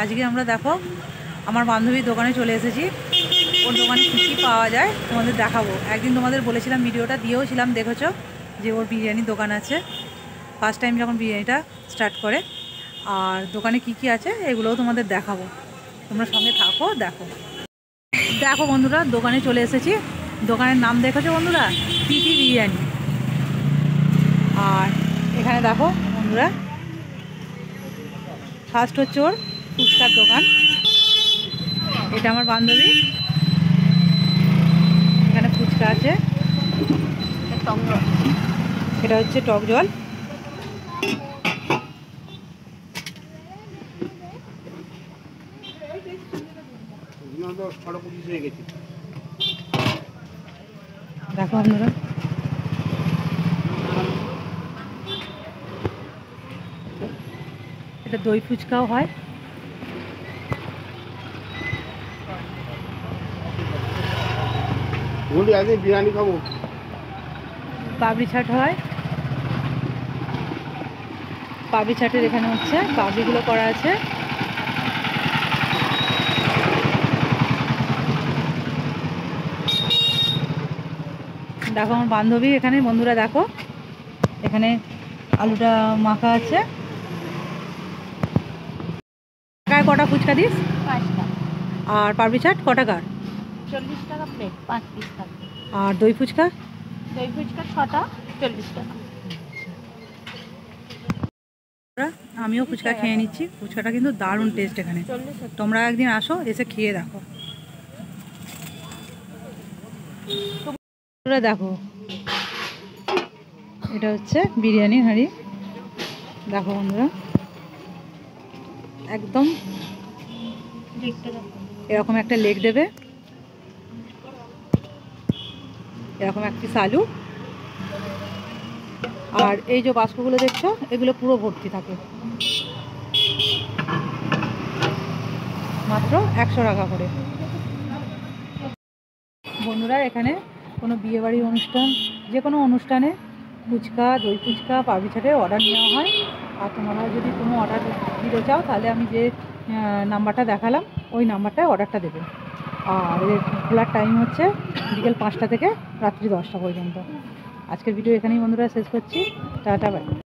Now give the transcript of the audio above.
আজকে আমরা দেখো আমার বান্ধবীর দোকানে চলে এসেছি। ওর দোকানে কী কী পাওয়া যায় তোমাদের দেখাবো। একদিন তোমাদের বলেছিলাম, ভিডিওটা দিয়েও ছিলাম, দেখেছো যে ওর বিরিয়ানির দোকান আছে। ফার্স্ট টাইম যখন বিরিয়ানিটা স্টার্ট করে, আর দোকানে কি কি আছে এগুলোও তোমাদের দেখাবো। তোমরা সঙ্গে থাকো, দেখো দেখো বন্ধুরা, দোকানে চলে এসেছি। দোকানের নাম দেখেছো বন্ধুরা, টিটি বিরিয়ানি। আর এখানে দেখো বন্ধুরা, ফার্স্ট হচ্ছে ওর ফুচকার দোকান। এটা আমার বান্ধবী, এখানে ফুচকা আছে, এটা হচ্ছে টক জল। দেখো আপনারা, এটা দই ফুচকাও হয়। বিরিয়ানি খাবো, পাবড়ি চাট হয়। পাবড়ি চাটের এখানে হচ্ছে পাবড়িগুলো করা আছে। দেখো আমার বান্ধবী এখানে, বন্ধুরা দেখো এখানে আলুটা মাখা আছে। টাকায় কটা ফুচকা দিস? 5 টাকা। আর পাবড়ি চাট ক টাকার? 40 টাকা প্লেট, 5 পিস থাকবে। আর দই ফুচকা? দই ফুচকা 6টা, 40 টাকা। আমিও ফুচকা খেয়ে নিচ্ছি। ফুচকাটা কিন্তু দারুণ টেস্ট এখানে। তোমরা একদিন আসো, এসে খেয়ে দেখো। তোমরা দেখো, এটা হচ্ছে বিরিয়ানির হাঁড়ি। দেখো বন্ধুরা, একদম এরকম একটা লেগ দেবে, এরকম এক পিস আলু, আর এই যে বাস্কগুলো দেখছো এগুলো পুরো ভর্তি থাকে। মাত্র 100 টাকা করে। বন্ধুরা এখানে কোনো বিয়েবাড়ির অনুষ্ঠান, যে কোনো অনুষ্ঠানে ফুচকা, দই ফুচকা, পাবড়ি চাটের অর্ডার নেওয়া হয়। আর তোমরা যদি কোনো অর্ডার দিতে চাও তাহলে আমি যে নাম্বারটা দেখালাম ওই নাম্বারটায় অর্ডারটা দেবে। আর এর খোলার টাইম হচ্ছে বিকেল 5টা থেকে রাত্রি 10টা পর্যন্ত। আজকের ভিডিও এখানেই বন্ধুরা শেষ করছি। Tata, by.